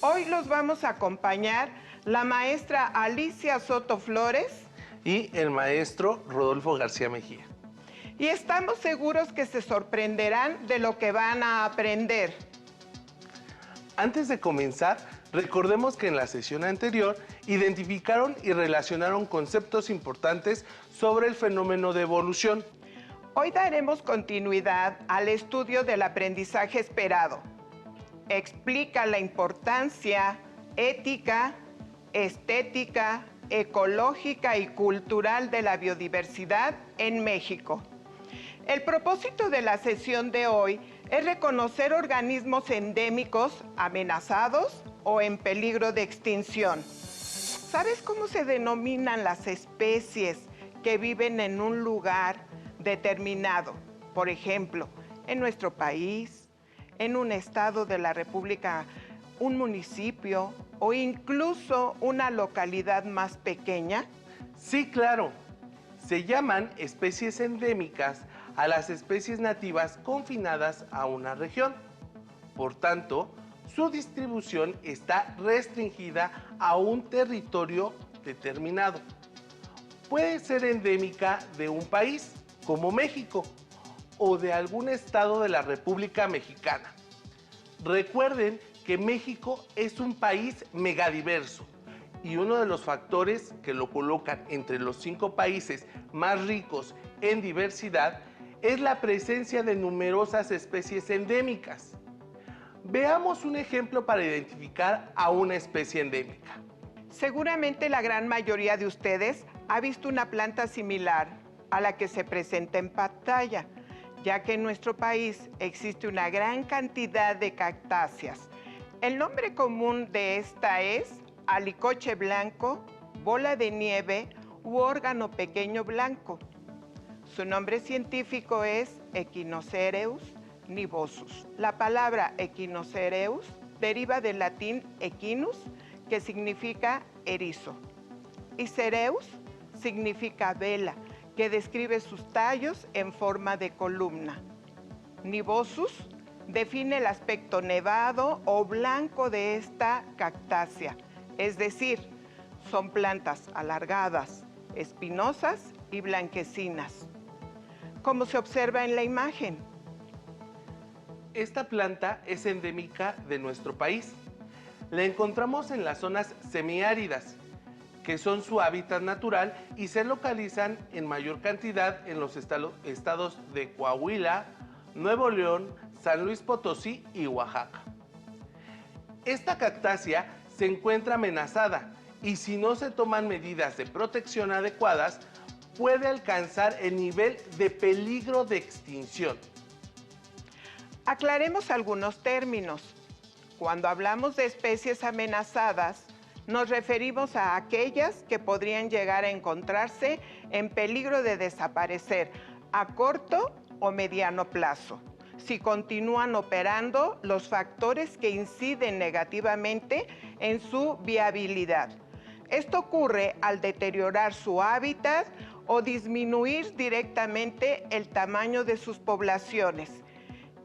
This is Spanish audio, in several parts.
Hoy los vamos a acompañar la maestra Alicia Soto Flores y el maestro Rodolfo García Mejía. y estamos seguros que se sorprenderán de lo que van a aprender. Antes de comenzar, recordemos que en la sesión anterior identificaron y relacionaron conceptos importantes sobre el fenómeno de evolución. Hoy daremos continuidad al estudio del aprendizaje esperado. Explica la importancia ética, estética, ecológica y cultural de la biodiversidad en México. El propósito de la sesión de hoy es reconocer organismos endémicos amenazados o en peligro de extinción. ¿Sabes cómo se denominan las especies que viven en un lugar determinado? Por ejemplo, en nuestro país, en un estado de la República, un municipio o incluso una localidad más pequeña. Sí, claro. Se llaman especies endémicas a las especies nativas confinadas a una región. Por tanto, su distribución está restringida a un territorio determinado. Puede ser endémica de un país, como México, o de algún estado de la República Mexicana. Recuerden que México es un país megadiverso y uno de los factores que lo colocan entre los 5 países más ricos en diversidad es la presencia de numerosas especies endémicas. Veamos un ejemplo para identificar a una especie endémica. Seguramente la gran mayoría de ustedes ha visto una planta similar a la que se presenta en pantalla, ya que en nuestro país existe una gran cantidad de cactáceas. El nombre común de esta es alicoche blanco, bola de nieve u órgano pequeño blanco. Su nombre científico es Echinocereus nivosus. La palabra Echinocereus deriva del latín echinus, que significa erizo, y cereus significa vela, que describe sus tallos en forma de columna. Nivosus define el aspecto nevado o blanco de esta cactácea, es decir, son plantas alargadas, espinosas y blanquecinas, como se observa en la imagen. Esta planta es endémica de nuestro país. La encontramos en las zonas semiáridas, que son su hábitat natural y se localizan en mayor cantidad en los estados de Coahuila, Nuevo León, San Luis Potosí y Oaxaca. Esta cactácea se encuentra amenazada y si no se toman medidas de protección adecuadas, puede alcanzar el nivel de peligro de extinción. Aclaremos algunos términos. Cuando hablamos de especies amenazadas, nos referimos a aquellas que podrían llegar a encontrarse en peligro de desaparecer a corto o mediano plazo, si continúan operando los factores que inciden negativamente en su viabilidad. Esto ocurre al deteriorar su hábitat o disminuir directamente el tamaño de sus poblaciones.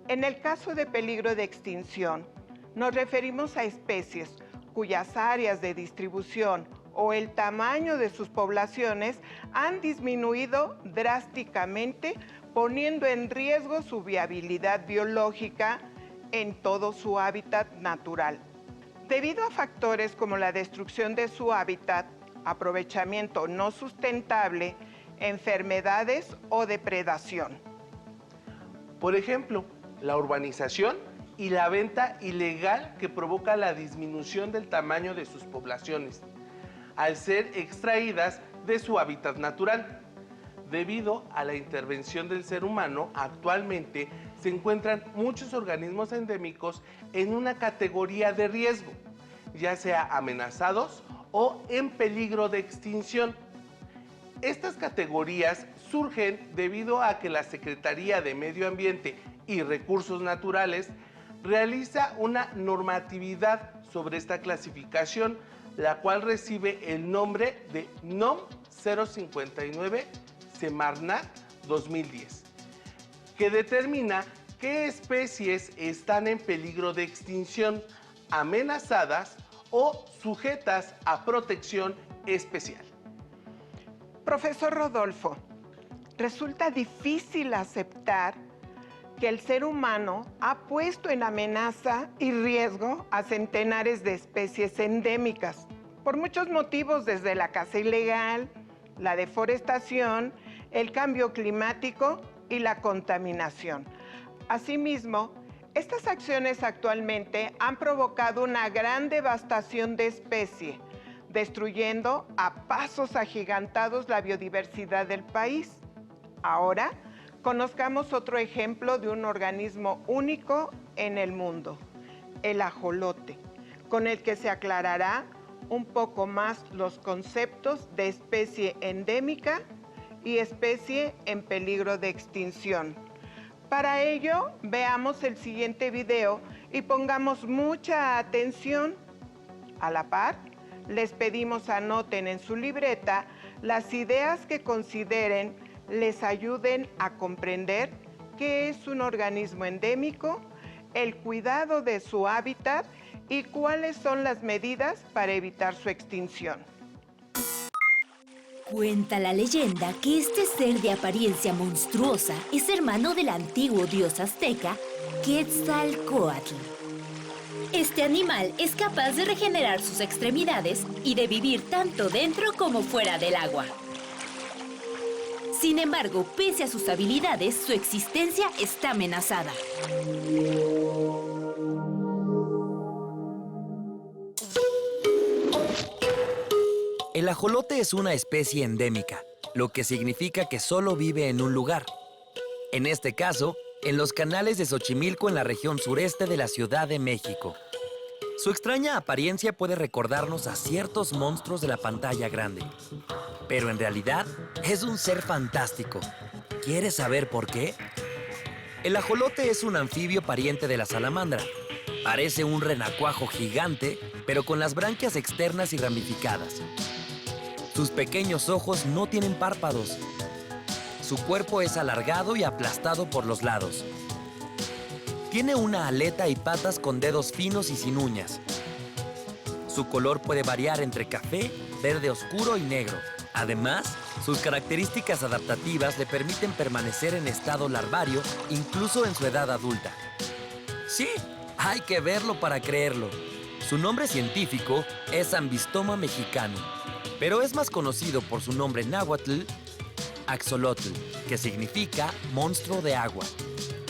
En el caso de peligro de extinción, nos referimos a especies cuyas áreas de distribución o el tamaño de sus poblaciones han disminuido drásticamente, poniendo en riesgo su viabilidad biológica en todo su hábitat natural. Debido a factores como la destrucción de su hábitat, aprovechamiento no sustentable, enfermedades o depredación. Por ejemplo, la urbanización y la venta ilegal que provoca la disminución del tamaño de sus poblaciones, al ser extraídas de su hábitat natural. Debido a la intervención del ser humano, actualmente se encuentran muchos organismos endémicos en una categoría de riesgo, ya sea amenazados o en peligro de extinción. Estas categorías surgen debido a que la Secretaría de Medio Ambiente y Recursos Naturales realiza una normatividad sobre esta clasificación, la cual recibe el nombre de NOM 059 Semarnat 2010, que determina qué especies están en peligro de extinción, amenazadas o sujetas a protección especial. Profesor Rodolfo, resulta difícil aceptar que el ser humano ha puesto en amenaza y riesgo a centenares de especies endémicas, por muchos motivos, desde la caza ilegal, la deforestación, el cambio climático y la contaminación. Asimismo, estas acciones actualmente han provocado una gran devastación de especie, destruyendo a pasos agigantados la biodiversidad del país. Ahora, conozcamos otro ejemplo de un organismo único en el mundo, el ajolote, con el que se aclarará un poco más los conceptos de especie endémica y especie en peligro de extinción. Para ello, veamos el siguiente video y pongamos mucha atención. A la par, les pedimos anoten en su libreta las ideas que consideren les ayuden a comprender qué es un organismo endémico, el cuidado de su hábitat y cuáles son las medidas para evitar su extinción. Cuenta la leyenda que este ser de apariencia monstruosa es hermano del antiguo dios azteca Quetzalcóatl. Este animal es capaz de regenerar sus extremidades y de vivir tanto dentro como fuera del agua. Sin embargo, pese a sus habilidades, su existencia está amenazada. El ajolote es una especie endémica, lo que significa que solo vive en un lugar. En este caso, en los canales de Xochimilco en la región sureste de la Ciudad de México. Su extraña apariencia puede recordarnos a ciertos monstruos de la pantalla grande. Pero en realidad, es un ser fantástico. ¿Quieres saber por qué? El ajolote es un anfibio pariente de la salamandra. Parece un renacuajo gigante, pero con las branquias externas y ramificadas. Sus pequeños ojos no tienen párpados. Su cuerpo es alargado y aplastado por los lados. Tiene una aleta y patas con dedos finos y sin uñas. Su color puede variar entre café, verde oscuro y negro. Además, sus características adaptativas le permiten permanecer en estado larvario incluso en su edad adulta. Sí, hay que verlo para creerlo. Su nombre científico es Ambystoma mexicanum, pero es más conocido por su nombre náhuatl, Axolotl, que significa monstruo de agua.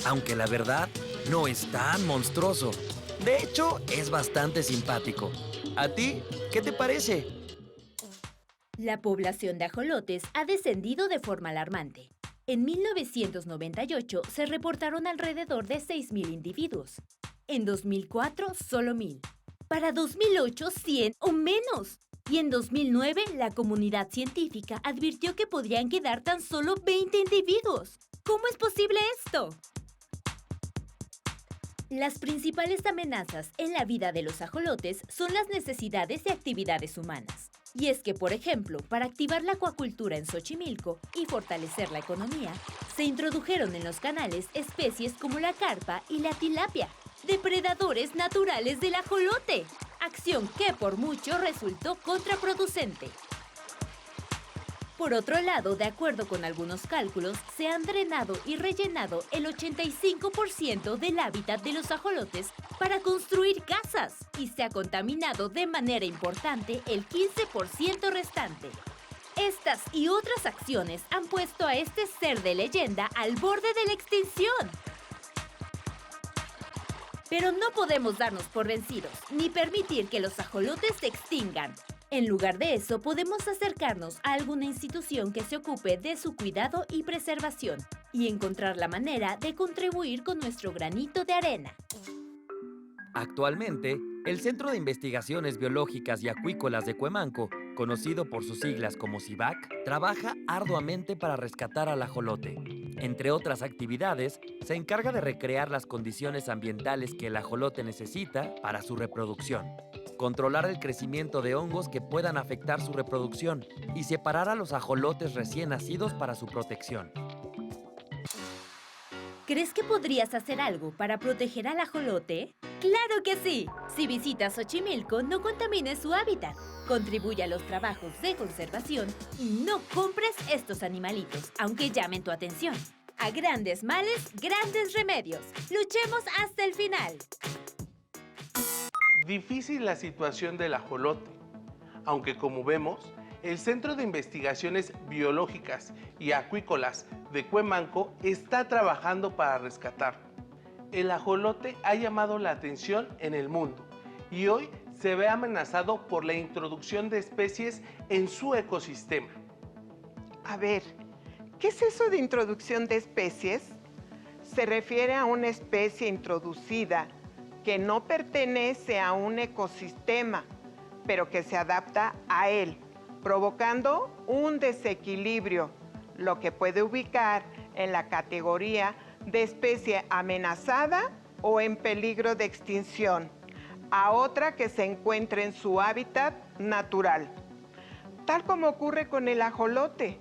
Aunque la verdad, no es tan monstruoso. De hecho, es bastante simpático. ¿A ti qué te parece? La población de ajolotes ha descendido de forma alarmante. En 1998 se reportaron alrededor de 6.000 individuos. En 2004, solo 1.000. Para 2008, 100 o menos. Y en 2009, la comunidad científica advirtió que podrían quedar tan solo 20 individuos. ¿Cómo es posible esto? Las principales amenazas en la vida de los ajolotes son las necesidades y actividades humanas. Y es que, por ejemplo, para activar la acuacultura en Xochimilco y fortalecer la economía, se introdujeron en los canales especies como la carpa y la tilapia, depredadores naturales del ajolote, acción que por mucho resultó contraproducente. Por otro lado, de acuerdo con algunos cálculos, se han drenado y rellenado el 85% del hábitat de los ajolotes para construir casas y se ha contaminado de manera importante el 15% restante. Estas y otras acciones han puesto a este ser de leyenda al borde de la extinción. Pero no podemos darnos por vencidos, ni permitir que los ajolotes se extingan. En lugar de eso, podemos acercarnos a alguna institución que se ocupe de su cuidado y preservación y encontrar la manera de contribuir con nuestro granito de arena. Actualmente, el Centro de Investigaciones Biológicas y Acuícolas de Cuemanco, conocido por sus siglas como CIBAC, trabaja arduamente para rescatar al ajolote. Entre otras actividades, se encarga de recrear las condiciones ambientales que el ajolote necesita para su reproducción, controlar el crecimiento de hongos que puedan afectar su reproducción y separar a los ajolotes recién nacidos para su protección. ¿Crees que podrías hacer algo para proteger al ajolote? ¡Claro que sí! Si visitas Xochimilco, no contamines su hábitat. Contribuye a los trabajos de conservación y no compres estos animalitos, aunque llamen tu atención. A grandes males, grandes remedios. ¡Luchemos hasta el final! Difícil la situación del ajolote, aunque como vemos, el Centro de Investigaciones Biológicas y Acuícolas de Cuemanco está trabajando para rescatarlo. El ajolote ha llamado la atención en el mundo y hoy se ve amenazado por la introducción de especies en su ecosistema. A ver, ¿qué es eso de introducción de especies? Se refiere a una especie introducida que no pertenece a un ecosistema, pero que se adapta a él, provocando un desequilibrio, lo que puede ubicar en la categoría de especie amenazada o en peligro de extinción, a otra que se encuentre en su hábitat natural, tal como ocurre con el ajolote.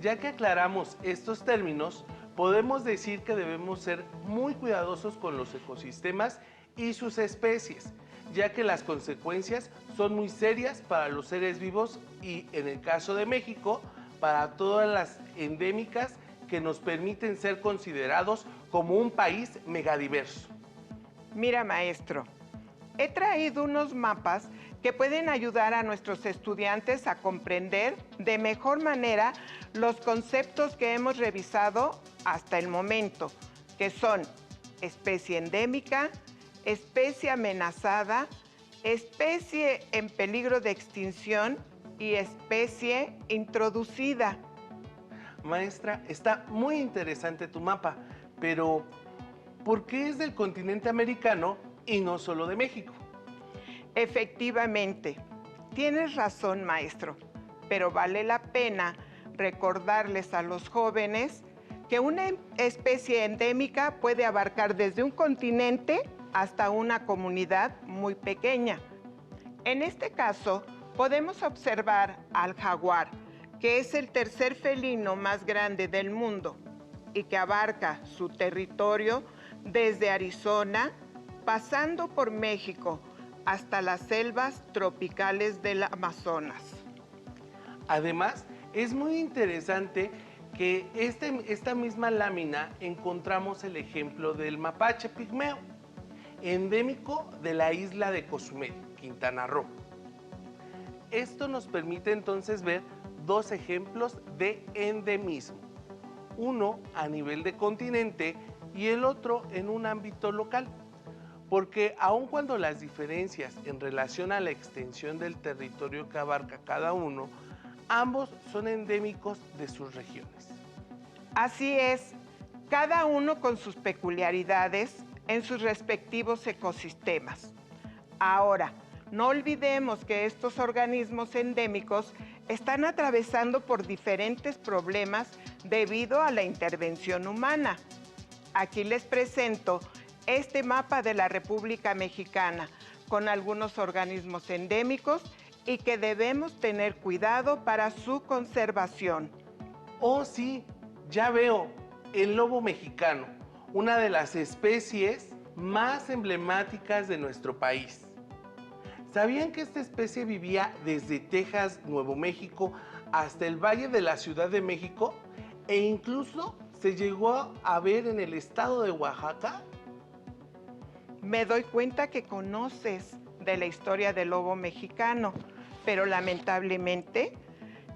Ya que aclaramos estos términos, podemos decir que debemos ser muy cuidadosos con los ecosistemas y sus especies, ya que las consecuencias son muy serias para los seres vivos y, en el caso de México, para todas las endémicas que nos permiten ser considerados como un país megadiverso. Mira, maestro, he traído unos mapas que pueden ayudar a nuestros estudiantes a comprender de mejor manera los conceptos que hemos revisado hasta el momento, que son especie endémica, especie amenazada, especie en peligro de extinción y especie introducida. Maestra, está muy interesante tu mapa, pero ¿por qué es del continente americano y no solo de México? Efectivamente, tienes razón, maestro, pero vale la pena recordarles a los jóvenes que una especie endémica puede abarcar desde un continente hasta una comunidad muy pequeña. En este caso, podemos observar al jaguar, que es el tercer felino más grande del mundo y que abarca su territorio desde Arizona, pasando por México, hasta las selvas tropicales del Amazonas. Además, es muy interesante que esta misma lámina encontramos el ejemplo del mapache pigmeo, endémico de la isla de Cozumel, Quintana Roo. Esto nos permite entonces ver dos ejemplos de endemismo, uno a nivel de continente y el otro en un ámbito local, porque aun cuando las diferencias en relación a la extensión del territorio que abarca cada uno, ambos son endémicos de sus regiones. Así es, cada uno con sus peculiaridades en sus respectivos ecosistemas. Ahora, no olvidemos que estos organismos endémicos están atravesando por diferentes problemas debido a la intervención humana. Aquí les presento este mapa de la República Mexicana con algunos organismos endémicos y que debemos tener cuidado para su conservación. Oh, sí, ya veo, el lobo mexicano, una de las especies más emblemáticas de nuestro país. ¿Sabían que esta especie vivía desde Texas, Nuevo México, hasta el Valle de la Ciudad de México e incluso se llegó a ver en el estado de Oaxaca? Me doy cuenta que conoces de la historia del lobo mexicano, pero lamentablemente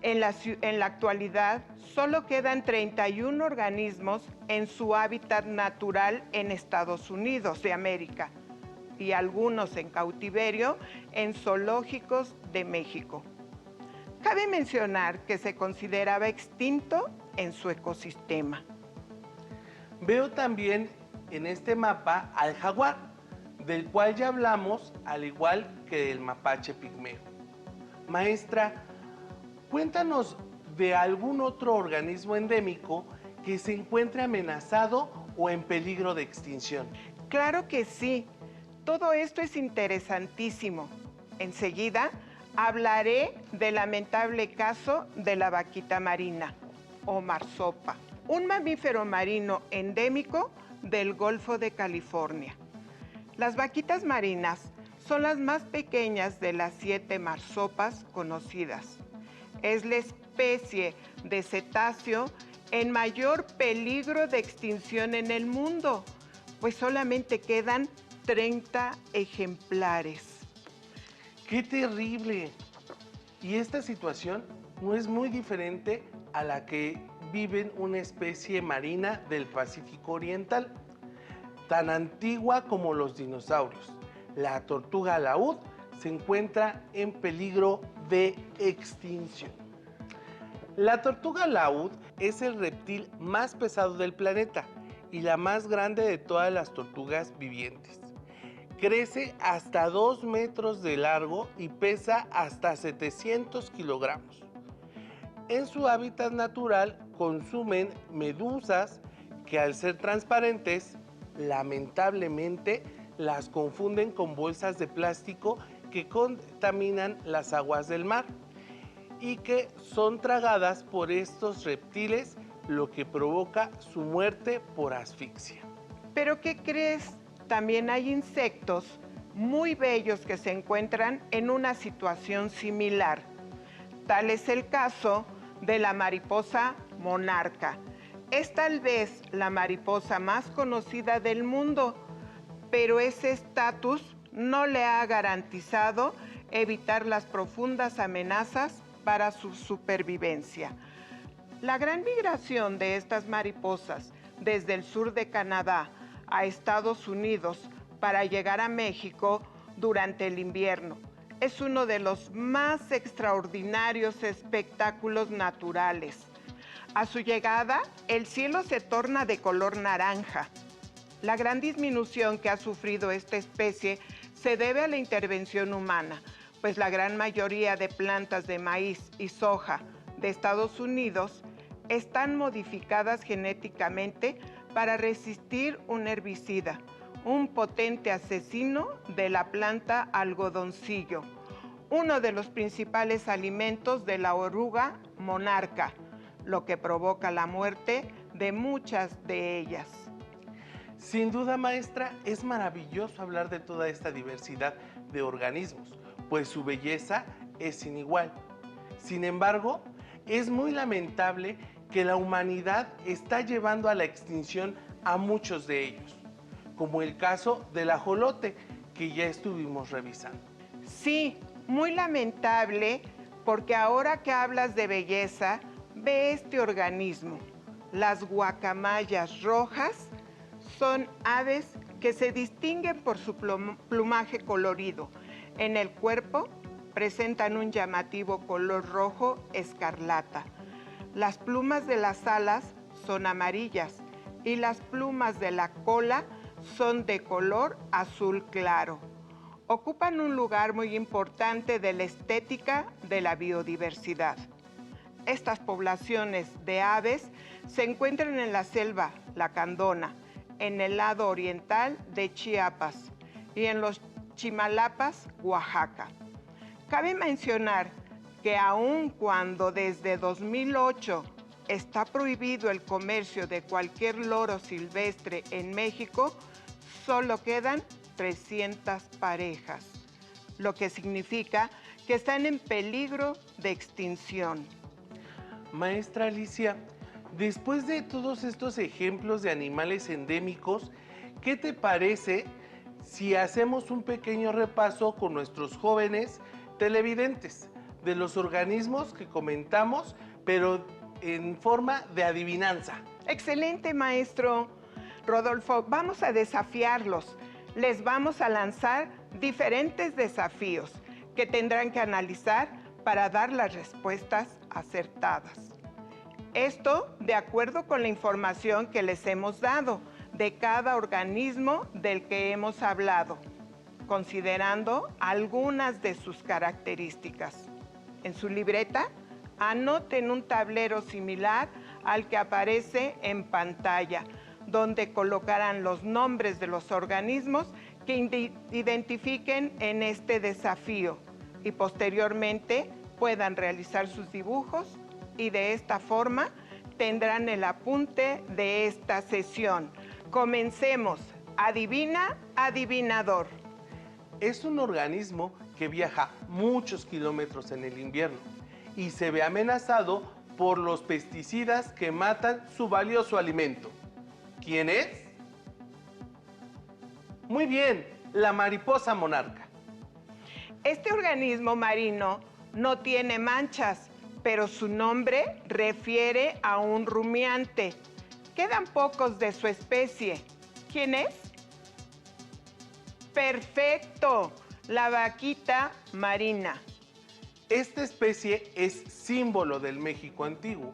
en la actualidad solo quedan 31 organismos en su hábitat natural en Estados Unidos de América y algunos en cautiverio en zoológicos de México. Cabe mencionar que se consideraba extinto en su ecosistema. Veo también en este mapa al jaguar, del cual ya hablamos, al igual que del mapache pigmeo. Maestra, cuéntanos de algún otro organismo endémico que se encuentre amenazado o en peligro de extinción. Claro que sí. Todo esto es interesantísimo. Enseguida hablaré del lamentable caso de la vaquita marina o marsopa, un mamífero marino endémico del Golfo de California. Las vaquitas marinas son las más pequeñas de las 7 marsopas conocidas. Es la especie de cetáceo en mayor peligro de extinción en el mundo, pues solamente quedan 30 ejemplares. ¡Qué terrible! Y esta situación no es muy diferente a la que vive una especie marina del Pacífico Oriental, tan antigua como los dinosaurios. La tortuga laúd se encuentra en peligro de extinción. La tortuga laúd es el reptil más pesado del planeta y la más grande de todas las tortugas vivientes. Crece hasta 2 metros de largo y pesa hasta 700 kilogramos. En su hábitat natural consumen medusas que, al ser transparentes, lamentablemente las confunden con bolsas de plástico que contaminan las aguas del mar y que son tragadas por estos reptiles, lo que provoca su muerte por asfixia. ¿Pero qué crees? También hay insectos muy bellos que se encuentran en una situación similar. Tal es el caso de la mariposa monarca. Es tal vez la mariposa más conocida del mundo, pero ese estatus no le ha garantizado evitar las profundas amenazas para su supervivencia. La gran migración de estas mariposas desde el sur de Canadá a Estados Unidos para llegar a México durante el invierno es uno de los más extraordinarios espectáculos naturales. A su llegada, el cielo se torna de color naranja. La gran disminución que ha sufrido esta especie se debe a la intervención humana, pues la gran mayoría de plantas de maíz y soja de Estados Unidos están modificadas genéticamente para resistir un herbicida, un potente asesino de la planta algodoncillo, uno de los principales alimentos de la oruga monarca, lo que provoca la muerte de muchas de ellas. Sin duda, maestra, es maravilloso hablar de toda esta diversidad de organismos, pues su belleza es sin igual. Sin embargo, es muy lamentable que la humanidad está llevando a la extinción a muchos de ellos, como el caso del ajolote que ya estuvimos revisando. Sí, muy lamentable, porque ahora que hablas de belleza, ve este organismo. Las guacamayas rojas son aves que se distinguen por su plumaje colorido. En el cuerpo presentan un llamativo color rojo escarlata. Las plumas de las alas son amarillas y las plumas de la cola son de color azul claro. Ocupan un lugar muy importante de la estética de la biodiversidad. Estas poblaciones de aves se encuentran en la selva lacandona, en el lado oriental de Chiapas y en los Chimalapas, Oaxaca. Cabe mencionar que aun cuando desde 2008 está prohibido el comercio de cualquier loro silvestre en México, solo quedan 300 parejas, lo que significa que están en peligro de extinción. Maestra Alicia, después de todos estos ejemplos de animales endémicos, ¿qué te parece si hacemos un pequeño repaso con nuestros jóvenes televidentes de los organismos que comentamos, pero en forma de adivinanza? Excelente, maestro Rodolfo. Vamos a desafiarlos. Les vamos a lanzar diferentes desafíos que tendrán que analizar para dar las respuestas acertadas. Esto de acuerdo con la información que les hemos dado de cada organismo del que hemos hablado, considerando algunas de sus características. En su libreta, anoten un tablero similar al que aparece en pantalla, donde colocarán los nombres de los organismos que identifiquen en este desafío y posteriormente puedan realizar sus dibujos y de esta forma tendrán el apunte de esta sesión. Comencemos. Adivina, adivinador. Es un organismo que viaja muchos kilómetros en el invierno y se ve amenazado por los pesticidas que matan su valioso alimento. ¿Quién es? Muy bien, la mariposa monarca. Este organismo marino no tiene manchas, pero su nombre refiere a un rumiante. Quedan pocos de su especie. ¿Quién es? ¡Perfecto! La vaquita marina. Esta especie es símbolo del México antiguo,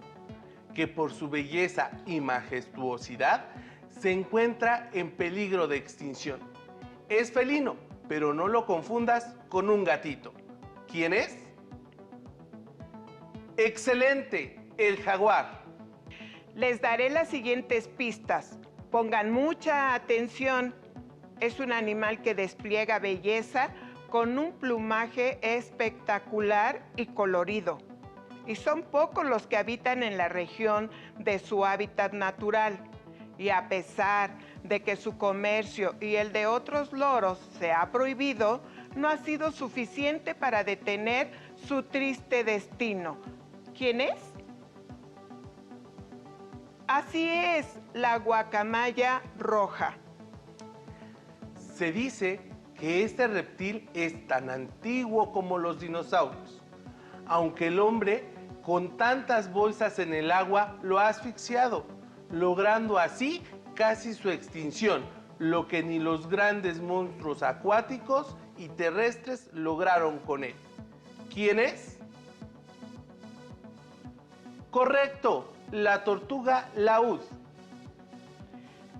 que por su belleza y majestuosidad se encuentra en peligro de extinción. Es felino, pero no lo confundas con un gatito. ¿Quién es? ¡Excelente! El jaguar. Les daré las siguientes pistas. Pongan mucha atención. Es un animal que despliega belleza con un plumaje espectacular y colorido. Y son pocos los que habitan en la región de su hábitat natural. Y a pesar de que su comercio y el de otros loros se ha prohibido, no ha sido suficiente para detener su triste destino. ¿Quién es? Así es, la guacamaya roja. Se dice que este reptil es tan antiguo como los dinosaurios, aunque el hombre con tantas bolsas en el agua lo ha asfixiado, logrando así casi su extinción, lo que ni los grandes monstruos acuáticos y terrestres lograron con él. ¿Quién es? Correcto, la tortuga laúd.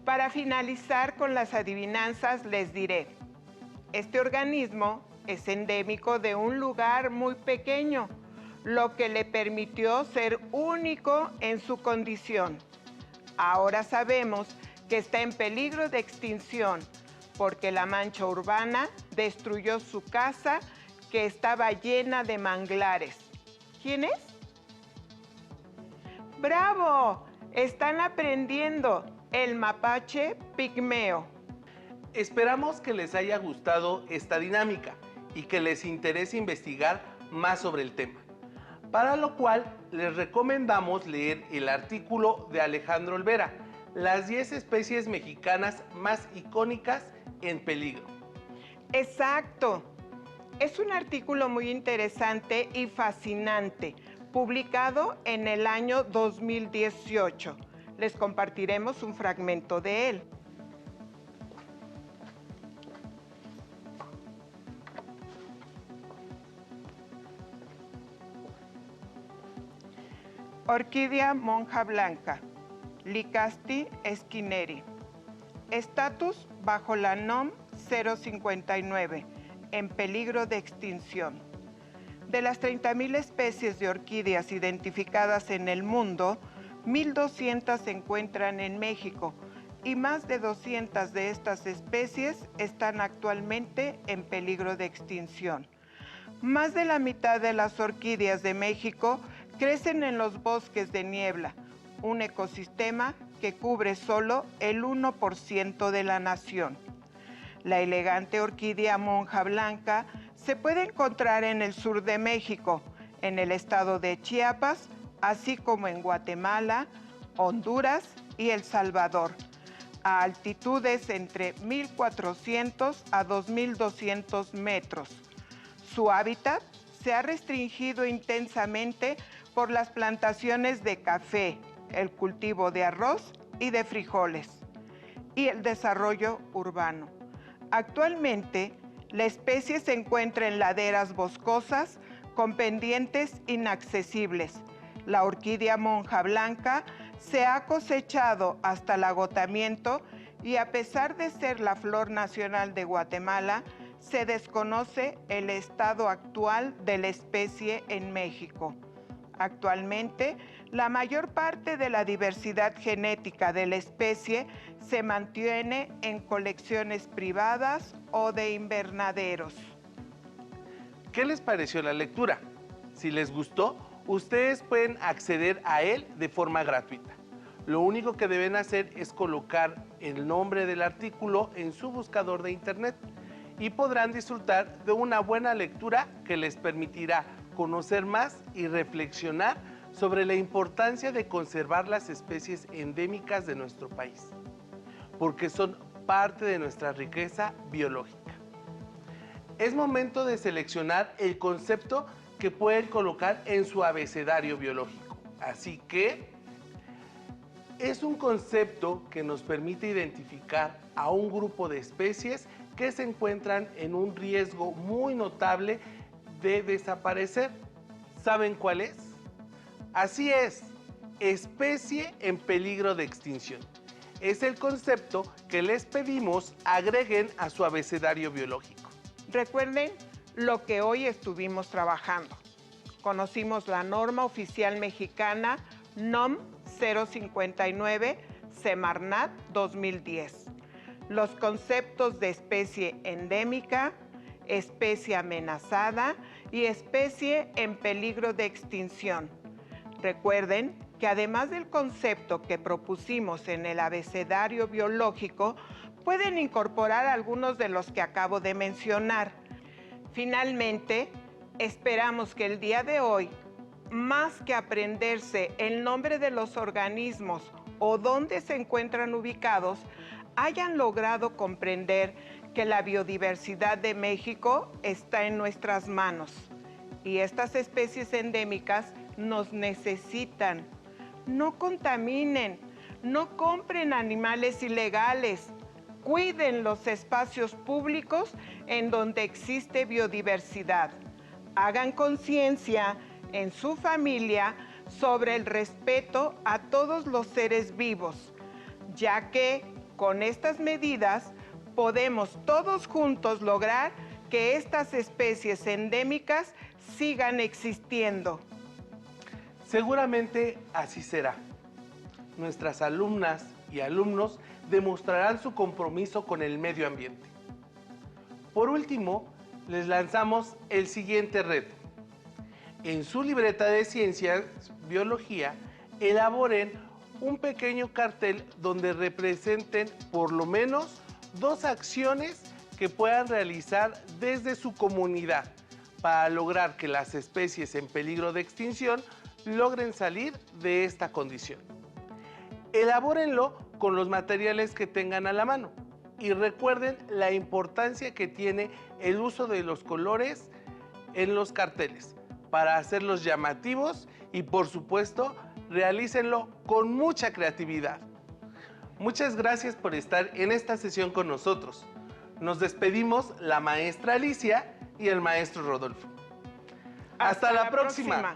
Para finalizar con las adivinanzas les diré, este organismo es endémico de un lugar muy pequeño, lo que le permitió ser único en su condición. Ahora sabemos que está en peligro de extinción porque la mancha urbana destruyó su casa que estaba llena de manglares. ¿Quién es? ¡Bravo! Están aprendiendo. El mapache pigmeo. Esperamos que les haya gustado esta dinámica y que les interese investigar más sobre el tema, para lo cual les recomendamos leer el artículo de Alejandro Olvera, las 10 especies mexicanas más icónicas en peligro. Exacto. Es un artículo muy interesante y fascinante, publicado en el año 2018. Les compartiremos un fragmento de él. Orquídea monja blanca, Lycasti esquineri. Estatus bajo la NOM 059, en peligro de extinción. De las 30,000 especies de orquídeas identificadas en el mundo, 1,200 se encuentran en México y más de 200 de estas especies están actualmente en peligro de extinción. Más de la mitad de las orquídeas de México crecen en los bosques de niebla, un ecosistema que cubre solo el 1% de la nación. La elegante orquídea monja blanca se puede encontrar en el sur de México, en el estado de Chiapas, así como en Guatemala, Honduras y El Salvador, a altitudes entre 1,400 a 2,200 metros. Su hábitat se ha restringido intensamente por las plantaciones de café, el cultivo de arroz y de frijoles, y el desarrollo urbano. Actualmente, la especie se encuentra en laderas boscosas con pendientes inaccesibles. La orquídea monja blanca se ha cosechado hasta el agotamiento y a pesar de ser la flor nacional de Guatemala, se desconoce el estado actual de la especie en México. Actualmente, la mayor parte de la diversidad genética de la especie se mantiene en colecciones privadas o de invernaderos. ¿Qué les pareció la lectura? Si les gustó, ustedes pueden acceder a él de forma gratuita. Lo único que deben hacer es colocar el nombre del artículo en su buscador de internet y podrán disfrutar de una buena lectura que les permitirá conocer más y reflexionar sobre la importancia de conservar las especies endémicas de nuestro país, porque son parte de nuestra riqueza biológica. Es momento de seleccionar el concepto que pueden colocar en su abecedario biológico. Así que es un concepto que nos permite identificar a un grupo de especies que se encuentran en un riesgo muy notable de desaparecer. ¿Saben cuál es? Así es, especie en peligro de extinción. Es el concepto que les pedimos agreguen a su abecedario biológico. Recuerden lo que hoy estuvimos trabajando. Conocimos la norma oficial mexicana NOM 059 Semarnat 2010. Los conceptos de especie endémica, especie amenazada y especie en peligro de extinción. Recuerden que además del concepto que propusimos en el abecedario biológico, pueden incorporar algunos de los que acabo de mencionar. Finalmente, esperamos que el día de hoy, más que aprenderse el nombre de los organismos o dónde se encuentran ubicados, hayan logrado comprender que la biodiversidad de México está en nuestras manos y estas especies endémicas nos necesitan. No contaminen, no compren animales ilegales. Cuiden los espacios públicos en donde existe biodiversidad. Hagan conciencia en su familia sobre el respeto a todos los seres vivos, ya que con estas medidas podemos todos juntos lograr que estas especies endémicas sigan existiendo. Seguramente así será. Nuestras alumnas y alumnos demostrarán su compromiso con el medio ambiente. Por último, les lanzamos el siguiente reto. En su libreta de ciencias, biología, elaboren un pequeño cartel donde representen por lo menos 2 acciones que puedan realizar desde su comunidad para lograr que las especies en peligro de extinción logren salir de esta condición. Elabórenlo con los materiales que tengan a la mano y recuerden la importancia que tiene el uso de los colores en los carteles para hacerlos llamativos y, por supuesto, realícenlo con mucha creatividad. Muchas gracias por estar en esta sesión con nosotros. Nos despedimos la maestra Alicia y el maestro Rodolfo. Hasta la próxima.